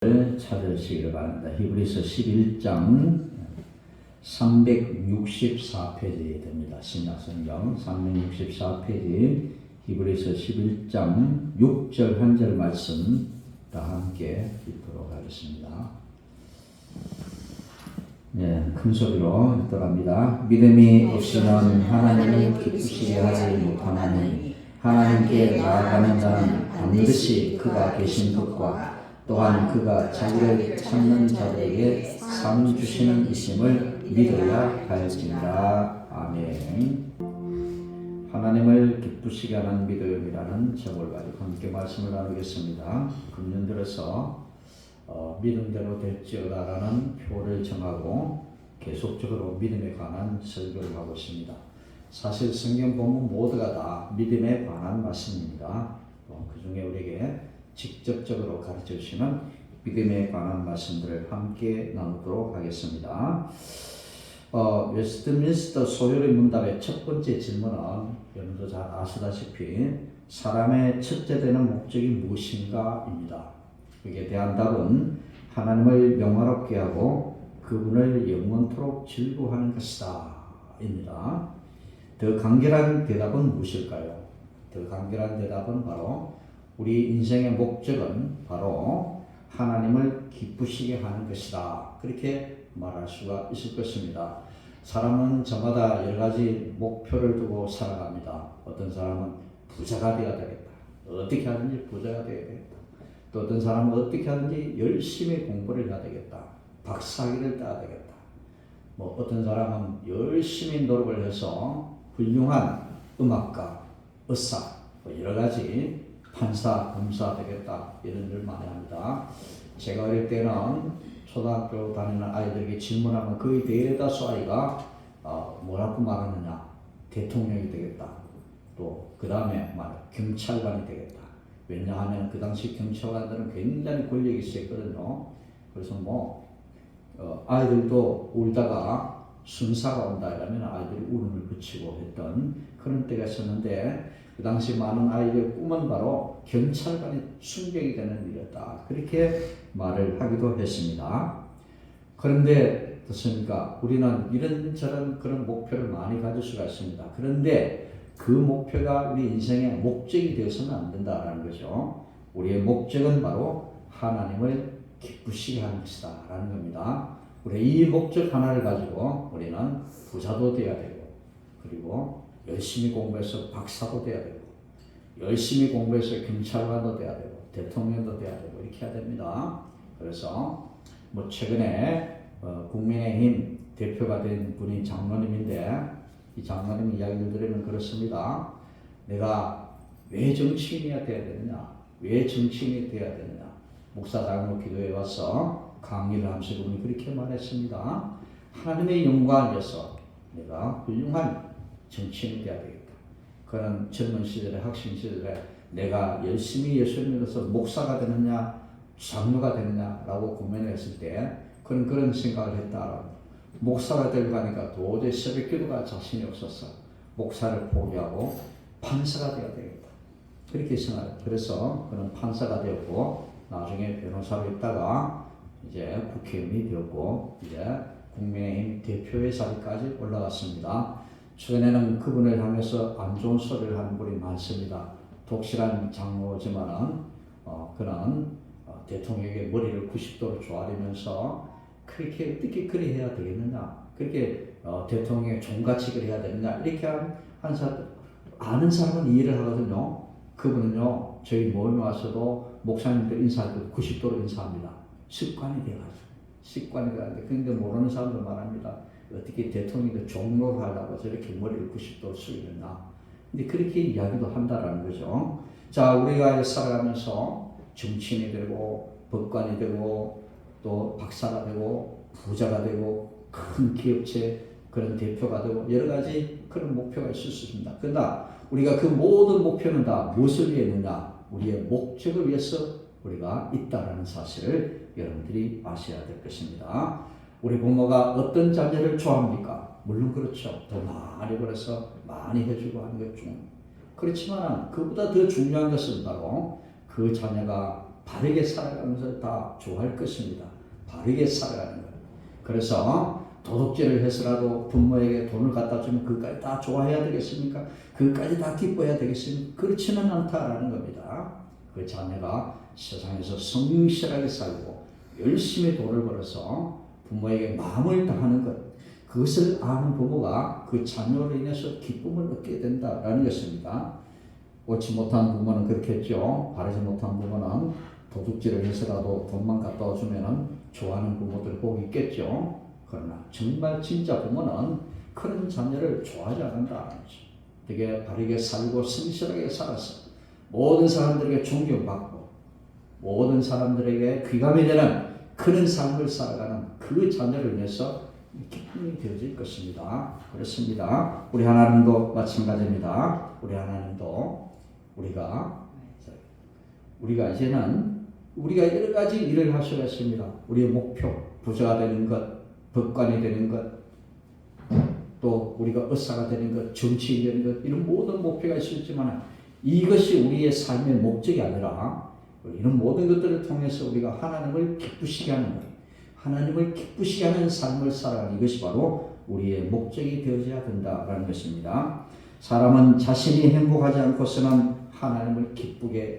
찾으시기를 바랍니다. 히브리서 11장 364페이지에 됩니다. 신약성경 364페이지 히브리서 11장 6절 한 절 말씀 다 함께 읽도록 하겠습니다. 네, 큰 소리로 읽도록합니다. 믿음이 없이는 하나님을 기쁘시게 하지 못하나니 하나님께 나아가는 자는 반드시 그가 계신 것과 또한 그가 자기를 찾는 자들에게 상 주시는 이심을 믿어야 할지니라. 아멘. 하나님을 기쁘시게 하는 믿음이라는 제목을 가지고 함께 말씀을 나누겠습니다. 금년 들어서 믿음대로 될지어다라는 표를 정하고 계속적으로 믿음에 관한 설교를 하고 있습니다. 사실 성경 본문 모두가 다 믿음에 관한 말씀입니다. 그 중에 우리에게 직접적으로 가르쳐 주시는 믿음에 관한 말씀들을 함께 나누도록 하겠습니다. 웨스트민스터 소요리 문답의 첫 번째 질문은 여러분도 잘 아시다시피 사람의 첫째 되는 목적이 무엇인가입니다. 여기에 대한 답은 하나님을 영화롭게 하고 그분을 영원토록 즐거워하는 것이다 입니다. 더 간결한 대답은 무엇일까요? 더 간결한 대답은 바로 우리 인생의 목적은 바로 하나님을 기쁘시게 하는 것이다. 그렇게 말할 수가 있을 것입니다. 사람은 저마다 여러 가지 목표를 두고 살아갑니다. 어떤 사람은 부자가 되어야 되겠다. 어떻게 하든지 부자가 되어야 되겠다. 또 어떤 사람은 어떻게 하든지 열심히 공부를 해야 되겠다. 박사학위를 따야 되겠다. 어떤 사람은 열심히 노력을 해서 훌륭한 음악가, 의사, 여러 가지 판사, 검사 되겠다 이런 일 많이 합니다. 제가 어릴 때는 초등학교 다니는 아이들에게 질문하면 거의 대다수 아이가 뭐라고 말하느냐, 대통령이 되겠다. 또 그 다음에 경찰관이 되겠다. 왜냐하면 그 당시 경찰관들은 굉장히 권력이 있었거든요. 그래서 아이들도 울다가 순사가 온다 이러면 아이들이 울음을 그치고 했던 그런 때가 있었는데 그 당시 많은 아이들의 꿈은 바로 경찰관이 순경이 되는 일이었다. 그렇게 말을 하기도 했습니다. 그런데 어떻습니까? 우리는 이런저런 그런 목표를 많이 가질 수가 있습니다. 그런데 그 목표가 우리 인생의 목적이 되어서는 안 된다라는 거죠. 우리의 목적은 바로 하나님을 기쁘시게 하는 것이다 라는 겁니다. 우리 이 목적 하나를 가지고 우리는 부자도 되어야 되고 그리고 열심히 공부해서 박사도 돼야 되고 열심히 공부해서 경찰관도 돼야 되고 대통령도 돼야 되고 이렇게 해야 됩니다. 그래서 최근에 국민의힘 대표가 된 분이 장로님인데 이 장로님 이야기를 들으면 그렇습니다. 내가 왜 정치인이 돼야 되느냐? 왜 정치인이 돼야 되느냐? 목사 장로 기도에 와서 강의를 하면서 그분이 그렇게 말했습니다. 하나님의 영광을 위해서 내가 훌륭한 정치인이 되어야 되겠다. 그는 젊은 시절에 학생 시절에 내가 열심히 예수를 믿어서 목사가 되느냐 장로가 되느냐라고 고민을 했을 때 그는 그런 생각을 했다. 목사가 되려고 하니까 도저히 새벽 기도가 자신이 없어서 목사를 포기하고 판사가 되어야 되겠다. 그렇게 생각해요. 그래서 그는 판사가 되었고 나중에 변호사로 있다가 이제 국회의원이 되었고 이제 국민의힘 대표의 자리까지 올라갔습니다. 최근에는 그분을 향해서 안 좋은 소리를 하는 분이 많습니다. 독실한 장로지만은 그는 대통령의 머리를 90도로 조아리면서 그렇게 어떻게 그리 해야 되겠느냐, 그렇게 대통령의 종가칙을 해야 되느냐 이렇게 한 사람 아는 사람은 이해를 하거든요. 그분은요 저희 모임에 와서도 목사님들 인사할 때 90도로 인사합니다. 습관이 돼가지고 습관이 되는데 그런데 모르는 사람들 말합니다. 어떻게 대통령이 종로를 하려고 저렇게 머리를 90도로 숙이느냐. 근데 그렇게 이야기도 한다라는 거죠. 자, 우리가 살아가면서 정치인이 되고 법관이 되고 또 박사가 되고 부자가 되고 큰 기업체 그런 대표가 되고 여러 가지 그런 목표가 있을 수 있습니다. 그러나 우리가 그 모든 목표는 다 무엇을 위해 있느냐? 우리의 목적을 위해서 우리가 있다라는 사실을 여러분들이 아셔야 될 것입니다. 우리 부모가 어떤 자녀를 좋아합니까? 물론 그렇죠. 더 많이 벌어서 많이 해주고 하는 것 중. 그렇지만 그보다 더 중요한 것은 바로 그 자녀가 바르게 살아가면서 다 좋아할 것입니다. 바르게 살아가는 것. 그래서 도둑질을 해서라도 부모에게 돈을 갖다 주면 그것까지 다 좋아해야 되겠습니까? 그것까지 다 기뻐해야 되겠습니까? 그렇지는 않다라는 겁니다. 그 자녀가 세상에서 성실하게 살고 열심히 돈을 벌어서 부모에게 마음을 다하는 것, 그것을 아는 부모가 그 자녀로 인해서 기쁨을 얻게 된다라는 것입니다. 옳지 못한 부모는 그렇겠죠. 바르지 못한 부모는 도둑질을 해서라도 돈만 갖다 주면 좋아하는 부모들 꼭 있겠죠. 그러나 정말 진짜 부모는 그런 자녀를 좋아하지 않는다. 되게 바르게 살고 성실하게 살아서 모든 사람들에게 존경받고 모든 사람들에게 귀감이 되는 그런 삶을 살아가는 그 자녀를 위해서 기쁨이 되어질 것입니다. 그렇습니다. 우리 하나님도 마찬가지입니다. 우리 하나님도 우리가 이제는 우리가 여러 가지 일을 할 수가 있습니다. 우리의 목표, 부자가 되는 것, 법관이 되는 것, 또 우리가 의사가 되는 것, 정치인이 되는 것, 이런 모든 목표가 있었지만 이것이 우리의 삶의 목적이 아니라 이런 모든 것들을 통해서 우리가 하나님을 기쁘시게 하는 것, 하나님을 기쁘시게 하는 삶을 살아가는 이것이 바로 우리의 목적이 되어져야 된다라는 것입니다. 사람은 자신이 행복하지 않고서는 하나님을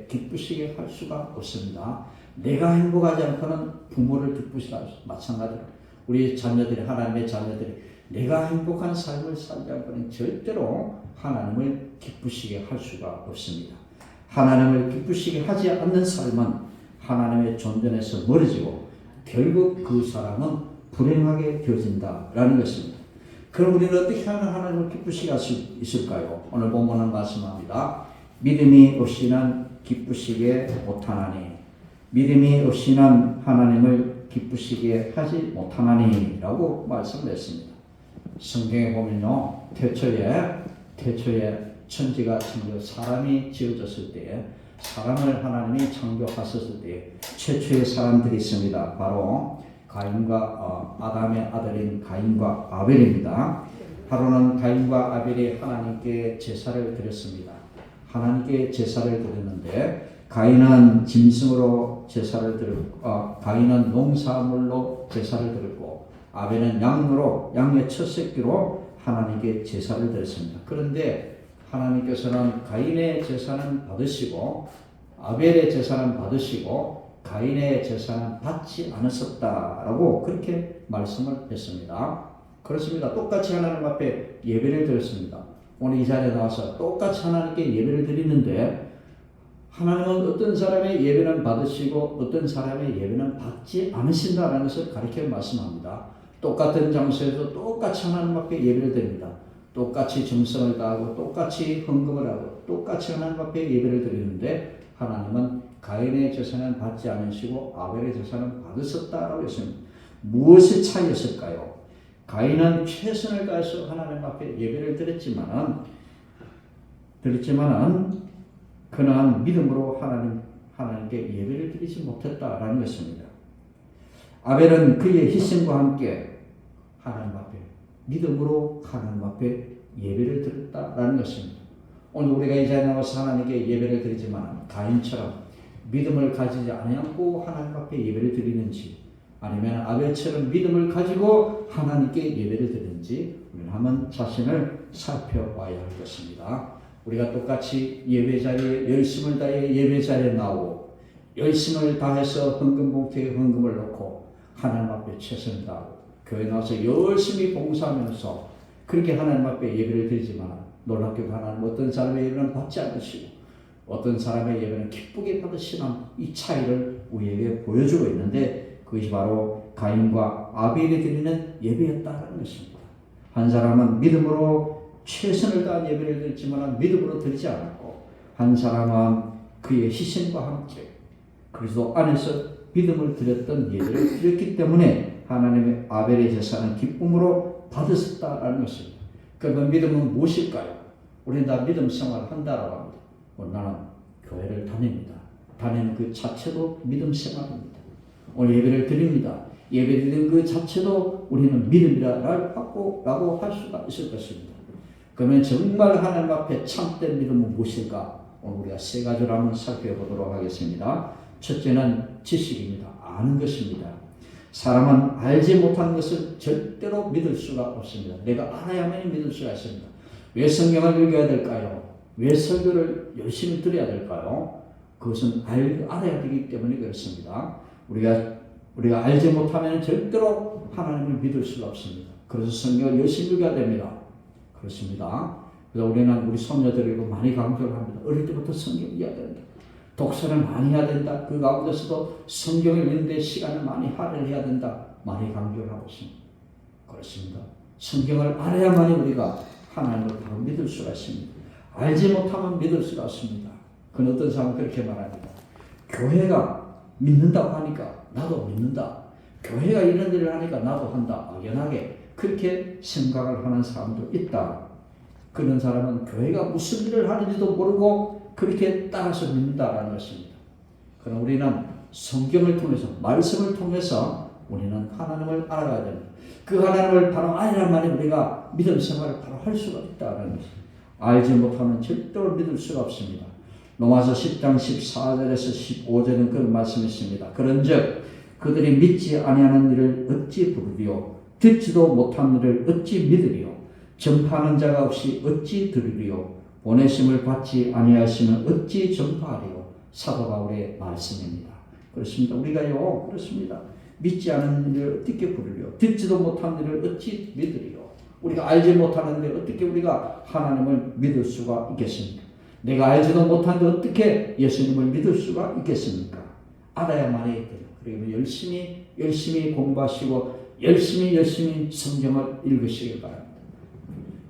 기쁘시게 할 수가 없습니다. 내가 행복하지 않고는 부모를 기쁘시게 할 수, 마찬가지로 우리 자녀들이, 하나님의 자녀들이 내가 행복한 삶을 살지 않고는 절대로 하나님을 기쁘시게 할 수가 없습니다. 하나님을 기쁘시게 하지 않는 삶은 하나님의 존전에서 멀어지고 결국 그 사람은 불행하게 되어진다라는 것입니다. 그럼 우리는 어떻게 하면 하나님을 기쁘시게 할 수 있을까요? 오늘 본문은 말씀합니다. 믿음이 없이는 기쁘시게 못하나니, 믿음이 없이는 하나님을 기쁘시게 하지 못하나니 라고 말씀을 했습니다. 성경에 보면요, 태초에 천지가 사람이 지어졌을 때에, 사람을 하나님이 창조하셨을 때에 최초의 사람들이 있습니다. 바로 아담의 아들인 가인과 아벨입니다. 바로는 가인과 아벨이 하나님께 제사를 드렸습니다. 하나님께 제사를 드렸는데 가인은 짐승으로 제사를 드렸고, 가인은 농사물로 제사를 드렸고, 아벨은 양의 첫 새끼로 하나님께 제사를 드렸습니다. 그런데 하나님께서는 가인의 제사는 받으시고 아벨의 제사는 받으시고 가인의 제사는 받지 않으셨다라고 그렇게 말씀을 했습니다. 그렇습니다. 똑같이 하나님 앞에 예배를 드렸습니다. 오늘 이 자리에 나와서 똑같이 하나님께 예배를 드리는데 하나님은 어떤 사람의 예배는 받으시고 어떤 사람의 예배는 받지 않으신다라는 것을 가르쳐 말씀합니다. 똑같은 장소에서 똑같이 하나님 앞에 예배를 드립니다. 똑같이 정성을 다하고 똑같이 헌금을 하고 똑같이 하나님 앞에 예배를 드리는데 하나님은 가인의 제사는 받지 않으시고 아벨의 제사는 받으셨다라고 했습니다. 무엇이 차이였을까요? 가인은 최선을 다해서 하나님 앞에 예배를 드렸지만은 그는 믿음으로 하나님께 예배를 드리지 못했다라는 것입니다. 아벨은 그의 희생과 함께 하나님 앞에 믿음으로 하나님 앞에 예배를 드렸다라는 것입니다. 오늘 우리가 이 자리에 나와서 하나님께 예배를 드리지만 가인처럼 믿음을 가지지 않고 하나님 앞에 예배를 드리는지, 아니면 아벨처럼 믿음을 가지고 하나님께 예배를 드리는지 우리는 한번 자신을 살펴봐야 할 것입니다. 우리가 똑같이 예배 자리에 열심을 다해 예배 자리에 나오고 열심을 다해서 헌금 봉투에 헌금을 넣고 하나님 앞에 최선을 다하고 교회 나와서 열심히 봉사하면서 그렇게 하나님 앞에 예배를 드리지만 놀랍게도 하나님 어떤 사람의 예배는 받지 않으시고 어떤 사람의 예배는 기쁘게 받으시는 이 차이를 우리에게 보여주고 있는데 그것이 바로 가인과 아벨이 드리는 예배였다는 것입니다. 한 사람은 믿음으로 최선을 다한 예배를 드렸지만 믿음으로 드리지 않았고, 한 사람은 그의 희생과 함께 그리스도 안에서 믿음을 드렸던 예배를 드렸기 때문에 하나님의 아벨의 제사는 기쁨으로 받으셨다라는 것입니다. 그러면 믿음은 무엇일까요? 우리는 다 믿음 생활을 한다라고 합니다. 나는 교회를 다닙니다. 다니는 그 자체도 믿음 생활입니다. 오늘 예배를 드립니다. 예배 드리는 그 자체도 우리는 믿음이라고 할 수가 있을 것입니다. 그러면 정말 하나님 앞에 참된 믿음은 무엇일까? 오늘 우리가 세 가지로 한번 살펴보도록 하겠습니다. 첫째는 지식입니다. 아는 것입니다. 사람은 알지 못한 것을 절대로 믿을 수가 없습니다. 내가 알아야만 믿을 수가 있습니다. 왜 성경을 읽어야 될까요? 왜 설교를 열심히 들어야 될까요? 그것은 알아야 되기 때문에 그렇습니다. 우리가 알지 못하면 절대로 하나님을 믿을 수가 없습니다. 그래서 성경을 열심히 읽어야 됩니다. 그렇습니다. 그래서 우리는 우리 손녀들에게 많이 강조를 합니다. 어릴 때부터 성경 읽어야 된다. 독서를 많이 해야 된다. 그 가운데서도 성경을 읽는 데 시간을 많이 할애해야 된다. 많이 강조를 하고 있습니다. 그렇습니다. 성경을 알아야만이 우리가 하나님을 바로 믿을 수가 있습니다. 알지 못하면 믿을 수가 없습니다. 그는 어떤 사람은 그렇게 말합니다. 교회가 믿는다고 하니까 나도 믿는다. 교회가 이런 일을 하니까 나도 한다. 막연하게 그렇게 생각을 하는 사람도 있다. 그런 사람은 교회가 무슨 일을 하는지도 모르고 그렇게 따라서 믿는다라는 것입니다. 그럼 우리는 성경을 통해서 말씀을 통해서 우리는 하나님을 알아가야 됩니다. 그 하나님을 바로 알아야만 우리가 믿음 생활을 바로 할 수가 있다는 것입니다. 알지 못하면 절대로 믿을 수가 없습니다. 로마서 10장 14절에서 15절은 그런 말씀이 있습니다. 그런즉 그들이 믿지 아니하는 일을 어찌 부르리요? 듣지도 못한 일을 어찌 믿으리요? 전파하는 자가 없이 어찌 들으리요? 보내심을 받지 아니하시면 어찌 전파하리요? 사도 바울의 말씀입니다. 그렇습니다. 우리가요, 그렇습니다. 믿지 않은 일을 어떻게 부르리요? 듣지도 못한 일을 어찌 믿으리요? 우리가 알지 못하는데 어떻게 우리가 하나님을 믿을 수가 있겠습니까? 내가 알지도 못하는데 어떻게 예수님을 믿을 수가 있겠습니까? 알아야만 해야 돼요. 그리고 열심히 공부하시고 열심히 성경을 읽으시길 바랍니다.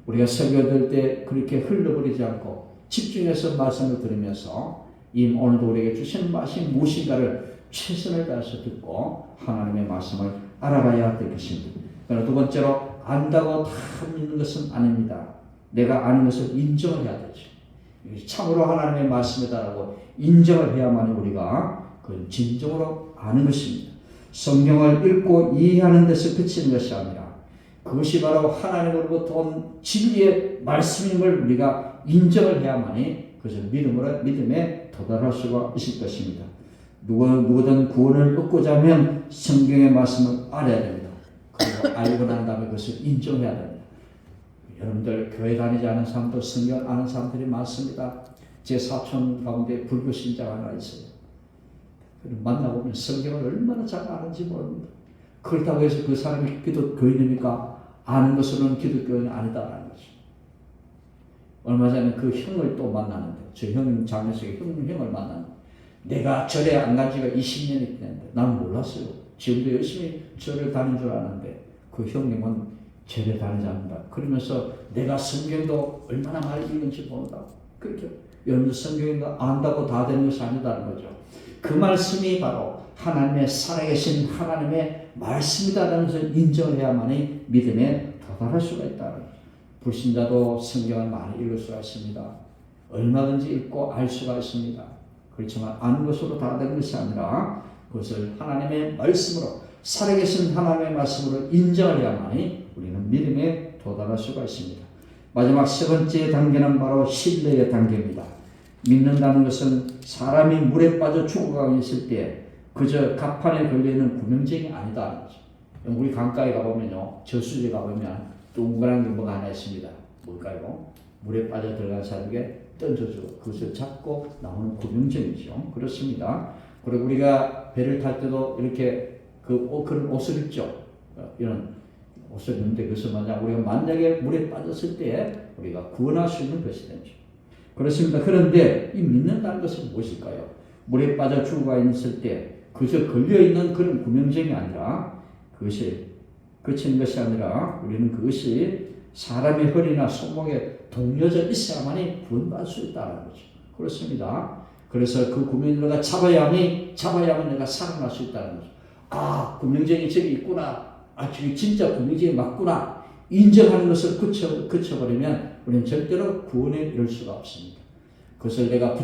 우리가 설교 들 때 그렇게 흘러버리지 않고 집중해서 말씀을 들으면서 오늘도 우리에게 주신 말씀이 무엇인가를 최선을 다해서 듣고 하나님의 말씀을 알아가야 되겠습니다. 그러나 두 번째로 안다고 다 믿는 것은 아닙니다. 내가 아는 것을 인정을 해야 되죠. 참으로 하나님의 말씀이다라고 인정을 해야만 우리가 그 진정으로 아는 것입니다. 성경을 읽고 이해하는 데서 그치는 것이 아니라 그것이 바로 하나님으로부터 온 진리의 말씀임을 우리가 인정을 해야만이 그것을 믿음에 도달할 수가 있을 것입니다. 누구든 구원을 얻고자 하면 성경의 말씀을 알아야 됩니다. 그리고 알고 난 다음에 그것을 인정해야 됩니다. 여러분들 교회 다니지 않은 사람도 성경을 아는 사람들이 많습니다. 제 사촌 가운데 불교 신자가 하나 있어요. 만나보면 성경을 얼마나 잘 아는지 모릅니다. 그렇다고 해서 그 사람이 기독교인이니까 아는 것으로는 기독교인이 아니다라는 거죠. 얼마 전에 그 형을 또 만나는데, 저 형 장례식에 형을 만났는데, 내가 절에 안 간 지가 20년이 됐는데 난 몰랐어요. 지금도 열심히 절을 다닌 줄 아는데 그 형님은 절에 다니지 않는다. 그러면서 내가 성경도 얼마나 많이 읽는지 모른다. 그렇게 여러분들 성경도 안다고 다 되는 것이 아니다는 거죠. 그 말씀이 바로 하나님의 살아계신 하나님의 말씀이다라는 것을 인정을 해야만이 믿음에 도달할 수가 있다는 거죠. 불신자도 성경을 많이 읽을 수가 있습니다. 얼마든지 읽고 알 수가 있습니다. 그렇지만 아는 것으로 다 되는 것이 아니라 그것을 하나님의 말씀으로 살아계신 하나님의 말씀으로 인정을 해야만이 우리는 믿음에 도달할 수가 있습니다. 마지막 세 번째 단계는 바로 신뢰의 단계입니다. 믿는다는 것은 사람이 물에 빠져 죽어가고 있을 때 그저 갑판에 걸려있는 구명쟁이 아니다. 우리 강가에 가보면요, 저수지에 가보면 동그란 게 뭐가 하나 있습니다. 뭘까요? 물에 빠져 들어간 사람에게 던져주고 그것을 잡고 나오는 구명쟁이죠. 그렇습니다. 그리고 우리가 배를 탈 때도 이렇게 그런 옷을 입죠. 이런 옷을 입는데 그것을 우리가 만약에 물에 빠졌을 때 우리가 구원할 수 있는 것이 되죠. 그렇습니다. 그런데 이 믿는다는 것은 무엇일까요? 물에 빠져 죽어가 있을 때 그저 걸려있는 그런 구명쟁이 아니라 그것이 그치는 것이 아니라 우리는 그것이 사람의 허리나 손목에 동려져 있어야만이 구원받을 수 있다는 거죠. 그렇습니다. 그래서 그 구명쟁이가 잡아야만 내가 살아날 수 있다는 거죠. 아, 구명쟁이 저기 있구나. 아, 저기 진짜 구명쟁이 맞구나. 인정하는 것을 그쳐버리면 우리는 절대로 구원에 이를 수가 없습니다. 그것을 내가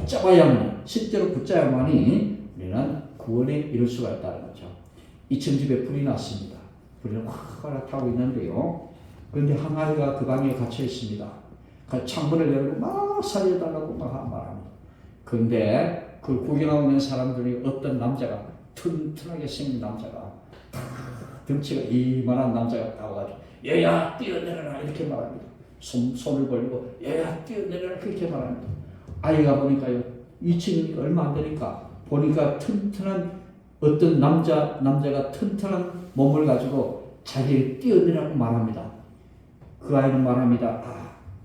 실제로 붙잡아야만이 우리는 구원에 이를 수가 있다는 거죠. 2층 집에 불이 났습니다. 불이 확 타고 있는데요. 그런데 항아리가 그 방에 갇혀 있습니다. 창문을 열고 막 살려달라고 막 말합니다. 그런데 그걸 구경하고 있는 사람들이 어떤 남자가 튼튼하게 생긴 남자가 덩치가 이만한 남자가 나와가지고 얘야 뛰어내려라 이렇게 말합니다. 손을 벌리고 얘야 뛰어내려라 그렇게 말합니다. 아이가 보니까요 2층이니까 얼마 안 되니까 보니까 튼튼한 어떤 남자가 튼튼한 몸을 가지고 자기를 뛰어내라고 말합니다. 그 아이는 말합니다.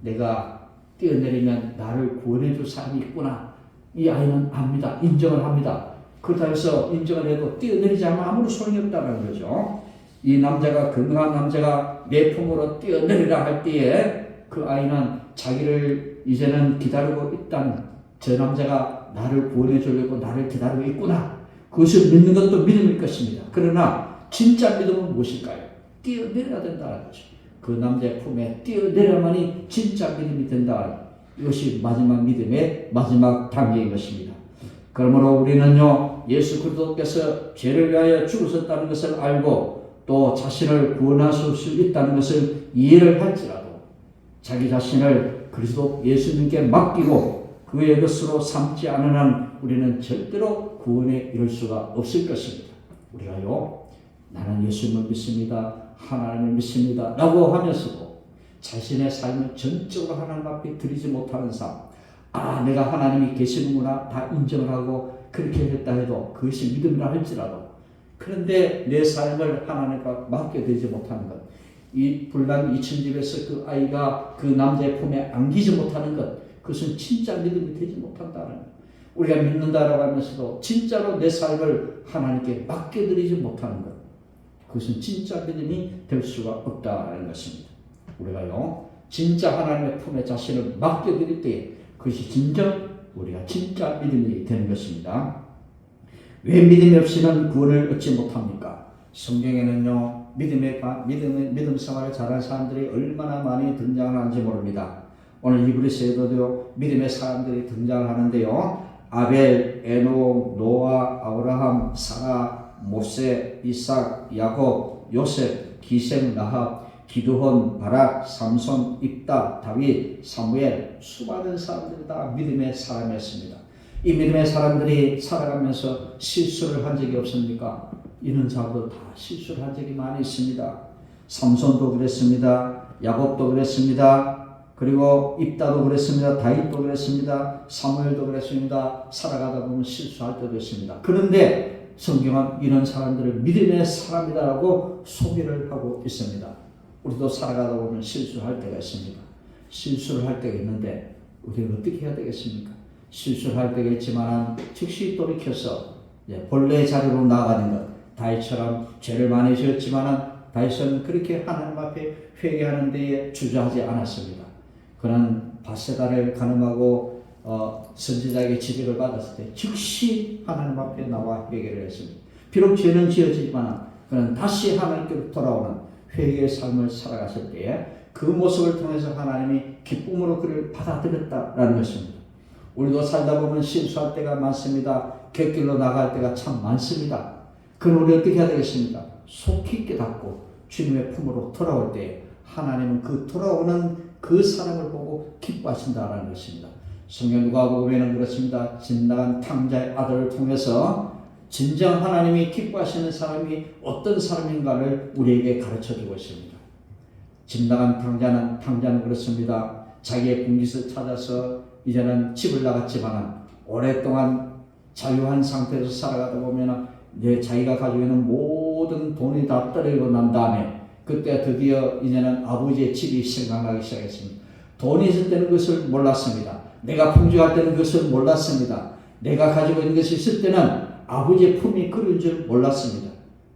내가 뛰어내리면 나를 구원해줄 사람이 있구나. 이 아이는 압니다. 인정을 합니다. 그렇다 해서 인정을 해도 뛰어내리지 않으면 아무런 소용이 없다는 거죠. 이 남자가 건강한 남자가 내 품으로 뛰어내리라 할 때에 그 아이는 자기를 이제는 기다리고 있다는 저 남자가 나를 구원해 주려고 나를 기다리고 있구나. 그것을 믿는 것도 믿음일 것입니다. 그러나 진짜 믿음은 무엇일까요? 뛰어내려야 된다는 거죠. 그 남자의 품에 뛰어내려야만이 진짜 믿음이 된다. 이것이 마지막 믿음의 마지막 단계인 것입니다. 그러므로 우리는요 예수 그리스도께서 죄를 위하여 죽으셨다는 것을 알고 또 자신을 구원하실 수 있다는 것을 이해를 할지라도 자기 자신을 그리스도 예수님께 맡기고 그의 것으로 삼지 않은 한 우리는 절대로 구원에 이를 수가 없을 것입니다. 우리가요 나는 예수님을 믿습니다. 하나님을 믿습니다. 라고 하면서도 자신의 삶을 전적으로 하나님 앞에 드리지 못하는 삶, 내가 하나님이 계시는구나 다 인정을 하고 그렇게 했다 해도 그것이 믿음이라 할지라도 그런데 내 삶을 하나님과 맡겨드리지 못하는 것, 이 불난 2층 집에서 그 아이가 그 남자의 품에 안기지 못하는 것, 그것은 진짜 믿음이 되지 못한다는 것. 우리가 믿는다라고 하면서도 진짜로 내 삶을 하나님께 맡겨드리지 못하는 것, 그것은 진짜 믿음이 될 수가 없다는 것입니다. 우리가요 진짜 하나님의 품에 자신을 맡겨드릴 때 그것이 진정 우리가 진짜 믿음이 되는 것입니다. 왜 믿음이 없이는 구원을 얻지 못합니까? 성경에는요 믿음 생활을 잘하는 사람들이 얼마나 많이 등장하는지 모릅니다. 오늘 히브리서에도 믿음의 사람들이 등장하는데요. 아벨, 에녹, 노아, 아브라함, 사라, 모세, 이삭, 야곱, 요셉, 기생, 라합, 기드온, 바락, 삼손, 입다, 다윗, 사무엘, 수많은 사람들이 다 믿음의 사람이었습니다. 이 믿음의 사람들이 살아가면서 실수를 한 적이 없습니까? 이런 사람도 다 실수를 한 적이 많이 있습니다. 삼손도 그랬습니다. 야곱도 그랬습니다. 그리고 입다도 그랬습니다. 다윗도 그랬습니다. 사무엘도 그랬습니다. 살아가다 보면 실수할 때도 있습니다. 그런데 성경은 이런 사람들을 믿음의 사람이다라고 소개를 하고 있습니다. 우리도 살아가다 보면 실수할 때가 있습니다. 실수를 할 때가 있는데 우리는 어떻게 해야 되겠습니까? 실수를 할 때가 있지만 즉시 돌이켜서 본래의 자리로 나아가는 것. 다윗처럼 죄를 많이 지었지만 다윗은 그렇게 하나님 앞에 회개하는 데에 주저하지 않았습니다. 그는 바세바를 가늠하고 선지자에게 지적을 받았을 때 즉시 하나님 앞에 나와 회개를 했습니다. 비록 죄는 지어지지만 그는 다시 하나님께로 돌아오는 회개의 삶을 살아갔을 때에 그 모습을 통해서 하나님이 기쁨으로 그를 받아들였다라는 것입니다. 우리도 살다 보면 실수할 때가 많습니다. 곁길로 나갈 때가 참 많습니다. 그럼 우리 어떻게 해야 되겠습니까? 속히 깨닫고 주님의 품으로 돌아올 때 하나님은 그 돌아오는 그 사람을 보고 기뻐하신다라는 것입니다. 성경 누가복음에는 그렇습니다. 집 나간 탕자의 아들을 통해서 진정 하나님이 기뻐하시는 사람이 어떤 사람인가를 우리에게 가르쳐주고 있습니다. 집 나간 탕자는 그렇습니다. 자기의 분깃을 찾아서 이제는 집을 나갔지만 오랫동안 자유한 상태에서 살아가다 보면 자기가 가지고 있는 모든 돈이 다 떨어지고 난 다음에 그때 드디어 이제는 아버지의 집이 생각나기 시작했습니다. 돈이 있을 때는 그것을 몰랐습니다. 내가 풍족할 때는 그것을 몰랐습니다. 내가 가지고 있는 것이 있을 때는 아버지의 품이 그런 줄 몰랐습니다.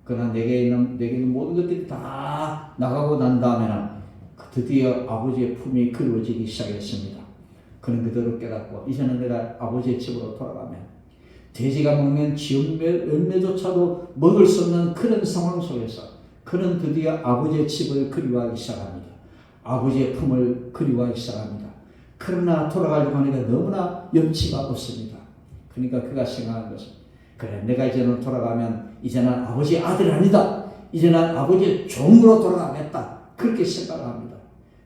그러나 내게 있는 모든 것들이 다 나가고 난 다음에는 드디어 아버지의 품이 그리워지기 시작했습니다. 그는 그대로 깨닫고 이제는 내가 아버지의 집으로 돌아가면 돼지가 먹는 열매조차도 먹을 수 없는 그런 상황 속에서 그는 드디어 아버지의 집을 그리워하기 시작합니다. 아버지의 품을 그리워하기 시작합니다. 그러나 돌아가려고 하니까 너무나 염치가 없습니다. 그러니까 그가 생각한 것은 그래 내가 이제는 돌아가면 이제는 아버지의 아들이 아니다. 이제는 아버지의 종으로 돌아가겠다. 그렇게 생각합니다.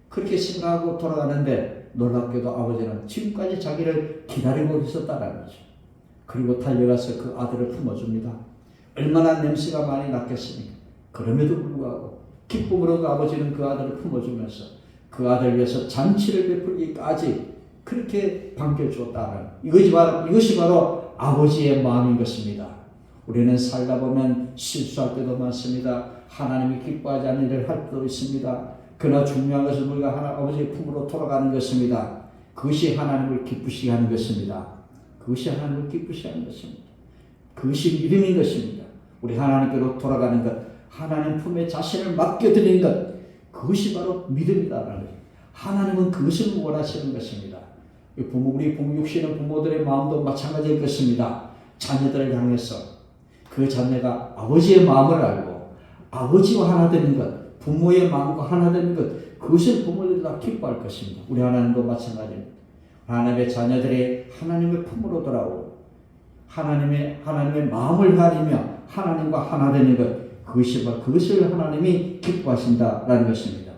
그렇게 생각하고 돌아가는데 놀랍게도 아버지는 지금까지 자기를 기다리고 있었다는 거죠. 그리고 달려가서 그 아들을 품어줍니다. 얼마나 냄새가 많이 났겠습니까? 그럼에도 불구하고 기쁨으로 그 아버지는 그 아들을 품어주면서 그 아들을 위해서 잔치를 베풀기까지 그렇게 반겨주었다는 이것이 바로 아버지의 마음인 것입니다. 우리는 살다 보면 실수할 때도 많습니다. 하나님이 기뻐하지 않는 일을 할 때도 있습니다. 그러나 중요한 것은 우리가 아버지의 품으로 돌아가는 것입니다. 그것이 하나님을 기쁘시게 하는 것입니다. 그것이 하나님을 기쁘시게 하는 것입니다. 그것이 믿음인 것입니다. 우리 하나님께로 돌아가는 것, 하나님 품에 자신을 맡겨드리는 것, 그것이 바로 믿음이다라는 거예요. 하나님은 그것을 원하시는 것입니다. 우리 육신의 부모들의 마음도 마찬가지일 것입니다. 자녀들을 향해서 그 자녀가 아버지의 마음을 알고 아버지와 하나 되는 것, 부모의 마음과 하나 되는 것, 그것을 부모들이 다 기뻐할 것입니다. 우리 하나님도 마찬가지입니다. 하나님의 자녀들이 하나님의 품으로 돌아오고 하나님의 마음을 가리며 하나님과 하나 되는 것, 그것을 하나님이 기뻐하신다라는 것입니다.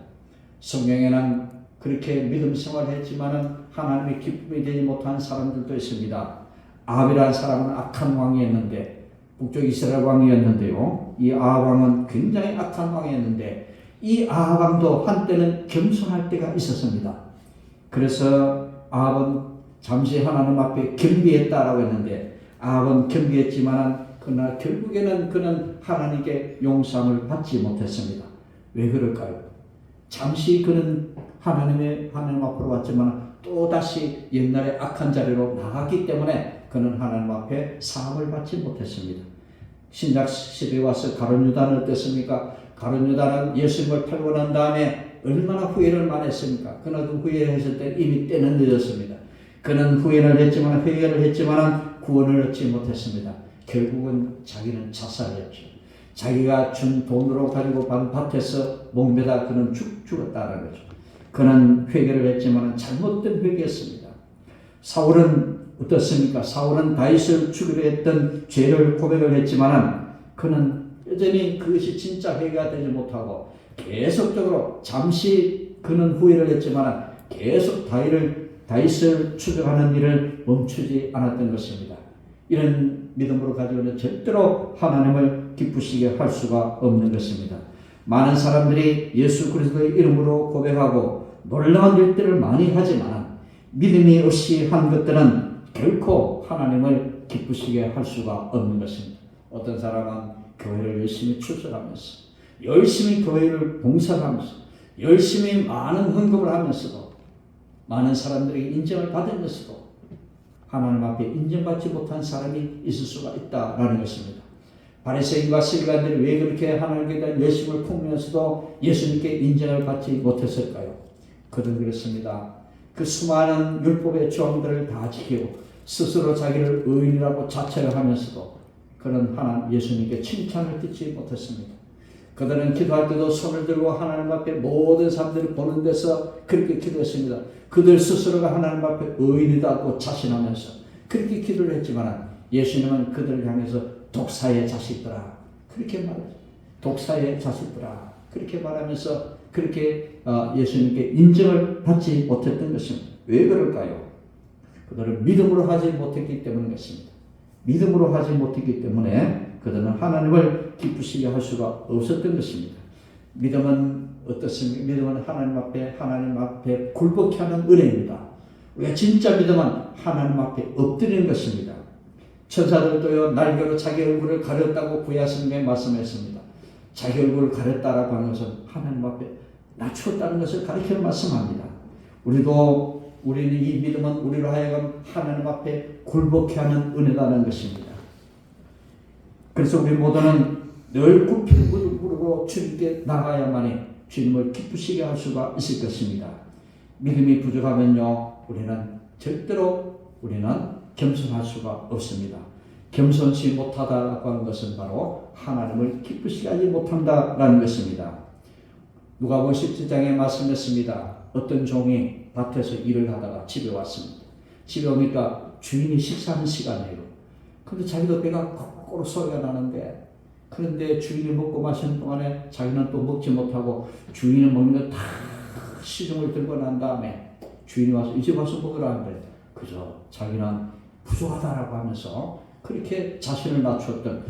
성경에는 그렇게 믿음 생활을 했지만은 하나님의 기쁨이 되지 못한 사람들도 있습니다. 아합이라는 사람은 악한 왕이었는데, 북쪽 이스라엘 왕이었는데요. 이 아합 왕은 굉장히 악한 왕이었는데, 이 아합 왕도 한때는 겸손할 때가 있었습니다. 그래서 아합은 잠시 하나님 앞에 겸비했다라고 했는데, 아합은 겸비했지만 그러나 결국에는 그는 하나님께 용서함을 받지 못했습니다. 왜 그럴까요? 잠시 그는 하나님 앞으로 왔지만 또 다시 옛날의 악한 자리로 나갔기 때문에 그는 하나님 앞에 사함을 받지 못했습니다. 신약 시대에 와서 가룟 유다는 어땠습니까? 가룟 유다는 예수님을 팔고 난 다음에 얼마나 후회를 많이 했습니까? 그러나 그 후회를 했을 때 이미 때는 늦었습니다. 그는 후회를 했지만 회개를 했지만 구원을 얻지 못했습니다. 결국은 자기는 자살했죠. 자기가 준 돈으로 가지고 반 밭에서 목매다 그는 죽었다는 거죠. 그는 회개를 했지만 잘못된 회개였습니다. 사울은 어떻습니까? 사울은 다윗을 죽이려 했던 죄를 고백을 했지만 그는 여전히 그것이 진짜 회개가 되지 못하고 계속적으로 잠시 그는 후회를 했지만 계속 다윗을 추격하는 일을 멈추지 않았던 것입니다. 이런 믿음으로 가지고는 절대로 하나님을 기쁘시게 할 수가 없는 것입니다. 많은 사람들이 예수 그리스도의 이름으로 고백하고 놀라운 일들을 많이 하지만 믿음이 없이 한 것들은 결코 하나님을 기쁘시게 할 수가 없는 것입니다. 어떤 사람은 교회를 열심히 출석하면서 열심히 교회를 봉사하면서 열심히 많은 헌금을 하면서도 많은 사람들에게 인정을 받으면서도 하나님 앞에 인정받지 못한 사람이 있을 수가 있다라는 것입니다. 바리새인과 서기관들이 왜 그렇게 하나님께 대한 열심을 품으면서도 예수님께 인정을 받지 못했을까요? 그들은 그렇습니다. 그 수많은 율법의 조항들을 다 지키고 스스로 자기를 의인이라고 자처를 하면서도 그는 예수님께 칭찬을 듣지 못했습니다. 그들은 기도할 때도 손을 들고 하나님 앞에 모든 사람들이 보는 데서 그렇게 기도했습니다. 그들 스스로가 하나님 앞에 의인이라고 자신하면서 그렇게 기도를 했지만 예수님은 그들을 향해서 독사의 자식들아 그렇게 말했죠. 독사의 자식들아 그렇게 말하면서 그렇게 예수님께 인정을 받지 못했던 것입니다. 왜 그럴까요? 그들은 믿음으로 하지 못했기 때문인 것입니다. 믿음으로 하지 못했기 때문에 그들은 하나님을 기쁘시게 할 수가 없었던 것입니다. 믿음은 어떻습니까? 믿음은 하나님 앞에 굴복케 하는 은혜입니다. 우리가 진짜 믿음은 하나님 앞에 엎드리는 것입니다. 천사들도요 날개로 자기 얼굴을 가렸다고 구약성경에 말씀했습니다. 자기 얼굴을 가렸다라고 하는 것은 하나님 앞에 낮추었다는 것을 가르쳐 말씀합니다. 우리는 이 믿음은 우리로 하여금 하나님 앞에 굴복케 하는 은혜라는 것입니다. 그래서 우리 모두는 늘 굽힌 무릎으로 주님께 나가야만이 주님을 기쁘시게 할 수가 있을 것입니다. 믿음이 부족하면요 우리는 절대로 겸손할 수가 없습니다. 겸손치 못하다라고 하는 것은 바로 하나님을 기쁘시게 하지 못한다라는 것입니다. 누가복음 17장에 말씀했습니다. 어떤 종이 밭에서 일을 하다가 집에 왔습니다. 집에 오니까 주인이 식사하는 시간이에요. 그런데 자기도 배가 거꾸로 소리가 나는데 그런데 주인이 먹고 마시는 동안에 자기는 또 먹지 못하고 주인이 먹는 걸 다 시중을 들고 난 다음에 주인이 와서 이제 와서 먹으라 하는데 그저 자기는 부족하다라고 하면서 그렇게 자신을 낮추었던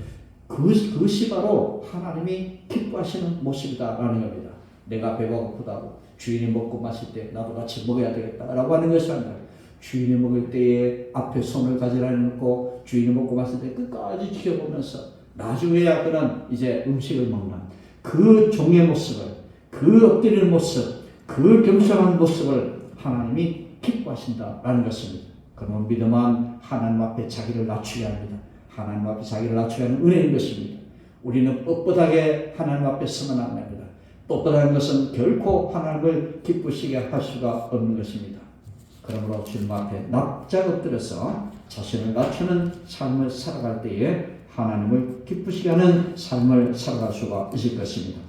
그것이 바로 하나님이 기뻐하시는 모습이다라는 겁니다. 내가 배가 고프다고 주인이 먹고 마실 때 나도 같이 먹어야 되겠다라고 하는 것이 아니라 주인이 먹을 때에 앞에 손을 가지라 해놓고 주인이 먹고 마실 때 끝까지 지켜보면서 나중에야 그는 이제 음식을 먹는 그 종의 모습을, 그 엎드리는 모습, 그 겸손한 모습을 하나님이 기뻐하신다라는 것입니다. 그런 믿음은 하나님 앞에 자기를 낮추게 합니다. 하나님 앞에 자기를 낮추게 하는 은혜인 것입니다. 우리는 뻣뻣하게 하나님 앞에 서면 안 됩니다. 뻣뻣한 것은 결코 하나님을 기쁘시게 할 수가 없는 것입니다. 그러므로 주님 앞에 납작 엎드려서 자신을 낮추는 삶을 살아갈 때에 하나님을 기쁘시게 하는 삶을 살아갈 수가 있을 것입니다.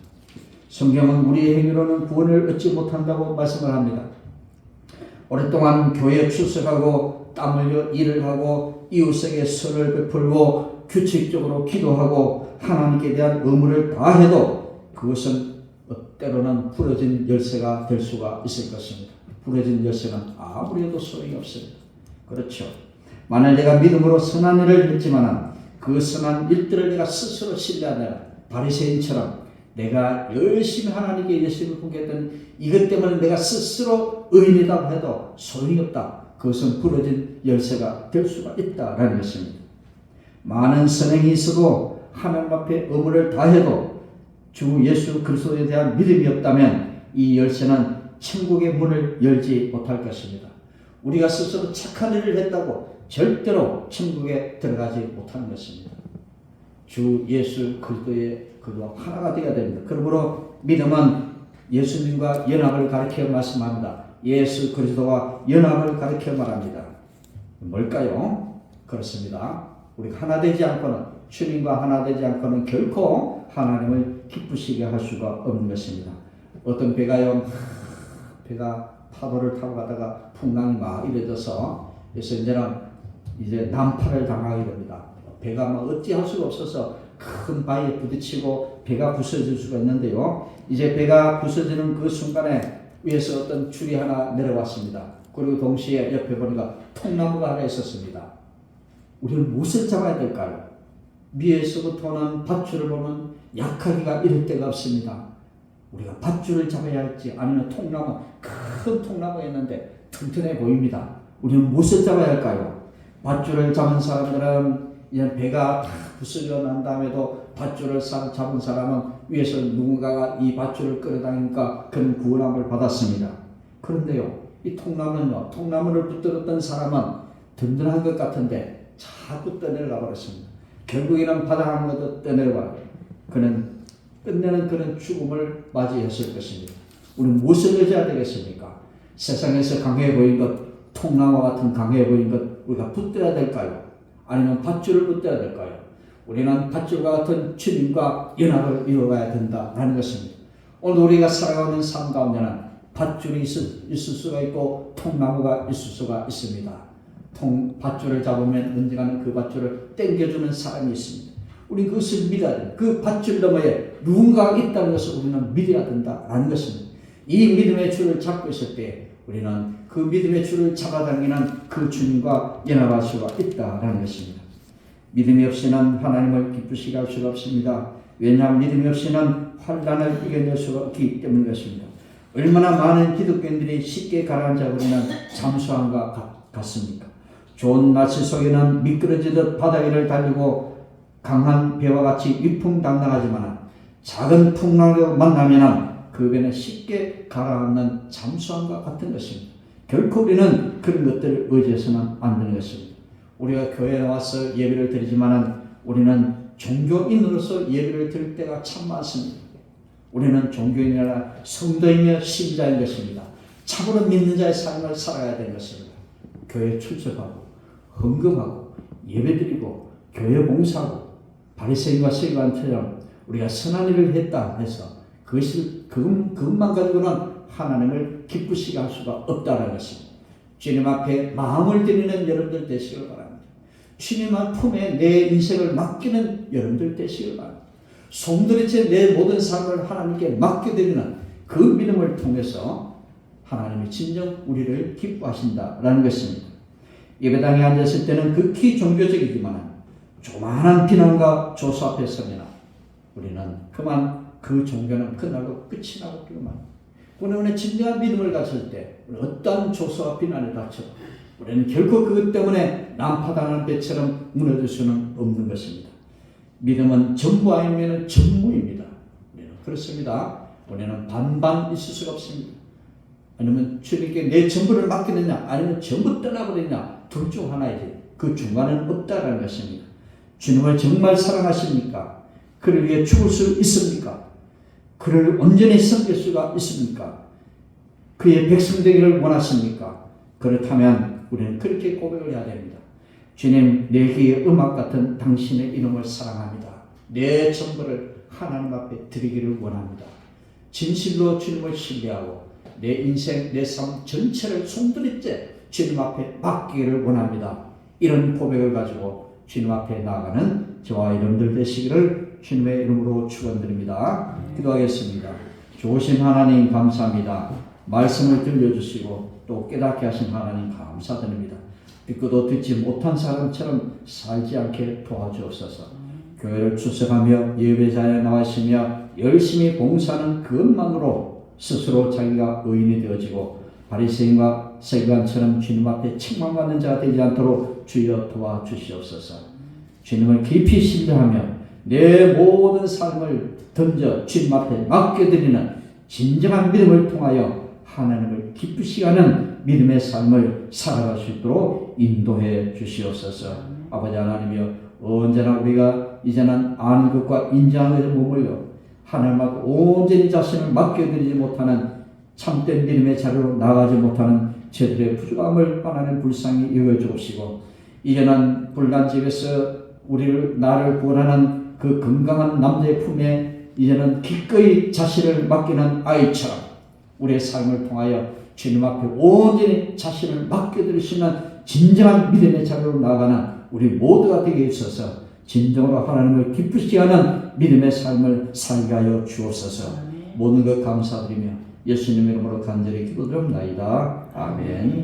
성경은 우리의 행위로는 구원을 얻지 못한다고 말씀을 합니다. 오랫동안 교회에 출석하고 땀 흘려 일을 하고 이웃에게 선을 베풀고 규칙적으로 기도하고 하나님께 대한 의무를 다해도 그것은 때로는 부러진 열쇠가 될 수가 있을 것입니다. 부러진 열쇠는 아무리 해도 소용이 없습니다. 그렇죠. 만일 내가 믿음으로 선한 일을 했지만 그 선한 일들을 내가 스스로 신뢰하느라 바리새인처럼 내가 열심히 하나님께 열심히 공개했던 이것 때문에 내가 스스로 의인이라고 해도 소용이 없다. 그것은 부러진 열쇠가 될 수가 있다라는 것입니다. 많은 선행이 있어도 하나님 앞에 의무를 다해도 주 예수 그리스도에 대한 믿음이 없다면 이 열쇠는 천국의 문을 열지 못할 것입니다. 우리가 스스로 착한 일을 했다고 절대로 천국에 들어가지 못하는 것입니다. 주 예수 그리스도의 그와 하나가 되어야 됩니다. 그러므로 믿음은 예수님과 연합을 가리켜 말씀합니다. 예수 그리스도와 연합을 가리켜 말합니다. 뭘까요? 그렇습니다. 우리가 하나 되지 않고는 주님과 하나 되지 않고는 결코 하나님을 기쁘시게 할 수가 없는 것입니다. 어떤 배가 파도를 타고 가다가 풍랑이 막 일어져서 그래서 이제 난파를 당하게 됩니다. 배가 막 어찌할 수가 없어서 큰 바위에 부딪히고 배가 부서질 수가 있는데요. 이제 배가 부서지는 그 순간에 위에서 어떤 줄이 하나 내려왔습니다. 그리고 동시에 옆에 보니까 통나무가 하나 있었습니다. 우리는 무엇을 잡아야 될까요? 위에서부터는 밧줄을 보면 약하기가 이를 데가 없습니다. 우리가 밧줄을 잡아야 할지 아니면 통나무, 큰 통나무가 있는데 튼튼해 보입니다. 우리는 무엇을 잡아야 할까요? 밧줄을 잡은 사람들은 이제 배가 다 부서져 난 다음에도 밧줄을 잡은 사람은 위에서 누군가가 이 밧줄을 끌어당기니까 그는 구원함을 받았습니다. 그런데요, 이 통나무는요, 통나무를 붙들었던 사람은 든든한 것 같은데 자꾸 떠내려가 버렸습니다. 결국에는 바닥한 것도 떠내려가요. 그는 끝내는 그런 죽음을 맞이했을 것입니다. 우리는 무엇을 의지해야 되겠습니까? 세상에서 강해 보인 것, 통나무와 같은 강해 보인 것 우리가 붙들어야 될까요? 아니면 밧줄을 붙들어야 될까요? 우리는 밧줄과 같은 주님과 연합을 이루어가야 된다라는 것입니다. 오늘 우리가 살아가는 삶 가운데는 밧줄이 있을 수가 있고 통나무가 있을 수가 있습니다. 밧줄을 잡으면 언젠가는 그 밧줄을 당겨주는 사람이 있습니다. 우리 그것을 믿어야 됩니다. 그 밧줄 너머에 누군가가 있다는 것을 우리는 믿어야 된다라는 것입니다. 이 믿음의 줄을 잡고 있을 때 우리는 그 믿음의 줄을 잡아당기는 그 주님과 연합할 수가 있다라는 것입니다. 믿음이 없이는 하나님을 기쁘시게 할 수가 없습니다. 왜냐하면 믿음이 없이는 환난을 이겨낼 수가 없기 때문인 것입니다. 얼마나 많은 기독교인들이 쉽게 가라앉아버리는 잠수함과 같습니까? 좋은 날씨 속에는 미끄러지듯 바다 위를 달리고 강한 배와 같이 위풍당당하지만 작은 풍랑을 만나면 그 배는 쉽게 가라앉는 잠수함과 같은 것입니다. 결코 우리는 그런 것들을 의지해서는 안 되는 것입니다. 우리가 교회에 와서 예배를 드리지만 우리는 종교인으로서 예배를 드릴 때가 참 많습니다. 우리는 종교인이 아니라 성도이며 신자인 것입니다. 참으로 믿는 자의 삶을 살아야 되는 것입니다. 교회에 출석하고 헌금하고 예배드리고 교회 봉사하고 바리새인과 서기관처럼 우리가 선한 일을 했다 해서 그것만 가지고는 하나님을 기쁘시게 할 수가 없다는 것입니다. 주님 앞에 마음을 드리는 여러분들 되시길 바랍니다. 주님 품에 내 인생을 맡기는 여러분들 되시길 바랍니다. 송두리째 내 모든 삶을 하나님께 맡겨드리는 그 믿음을 통해서 하나님이 진정 우리를 기뻐하신다라는 것입니다. 예배당에 앉았을 때는 극히 종교적이지만 조만한 비난과 조소 앞에 서면 우리는 그만 그 종교는 끝나고 끝이 나고 그만. 우리는 진정한 믿음을 가질 때 어떠한 조소와 비난에 닥쳐도 우리는 결코 그것 때문에 난파당하는 배처럼 무너질 수는 없는 것입니다. 믿음은 전부 아니면 전무입니다. 우리는 그렇습니다. 우리는 반반 있을 수가 없습니다. 아니면 주님께 내 전부를 맡기느냐 아니면 전부 떠나버리느냐 둘 중 하나이지 그 중간은 없다라는 것입니다. 주님을 정말 사랑하십니까? 그를 위해 죽을 수 있습니까? 그를 온전히 섬길 수가 있습니까? 그의 백성 되기를 원하십니까? 그렇다면 우리는 그렇게 고백을 해야 됩니다. 주님, 내 귀의 음악 같은 당신의 이름을 사랑합니다. 내 전부를 하나님 앞에 드리기를 원합니다. 진실로 주님을 신뢰하고 내 인생, 내 삶 전체를 송두리째 주님 앞에 맡기기를 원합니다. 이런 고백을 가지고 주님 앞에 나아가는 저와 여러분들 되시기를 주님의 이름으로 축원드립니다. 기도하겠습니다. 좋으신 하나님 감사합니다. 말씀을 들려주시고 또 깨닫게 하신 하나님 감사드립니다. 듣고도 듣지 못한 사람처럼 살지 않게 도와주옵소서. 교회를 출석하며 예배자에 나와시며 열심히 봉사하는 그것만으로 스스로 자기가 의인이 되어지고 바리새인과 서기관처럼 주님 앞에 책망받는 자가 되지 않도록 주여 도와주시옵소서. 주님을 깊이 신뢰하며 내 모든 삶을 던져 주님 앞에 맡겨드리는 진정한 믿음을 통하여 하나님을 기쁘시게 하는 믿음의 삶을 살아갈 수 있도록 인도해 주시옵소서. 아버지 하나님이여, 언제나 우리가 이제는 아는 것과 인정하는 것에 머물러 하나님 앞에 온전히 자신을 맡겨드리지 못하는 참된 믿음의 자리로 나가지 못하는 저들의 부족함을 하나님 불쌍히 여겨주옵시고, 이제는 불난 집에서 나를 구원하는 그 건강한 남자의 품에 이제는 기꺼이 자신을 맡기는 아이처럼 우리의 삶을 통하여 주님 앞에 온전히 자신을 맡겨드릴 수 있는 진정한 믿음의 자리로 나아가는 우리 모두가 되게 있어서 진정으로 하나님을 기쁘시게 하는 믿음의 삶을 살게 하여 주옵소서. 모든 것 감사드리며 예수님 이름으로 간절히 기도드립니다. 아멘.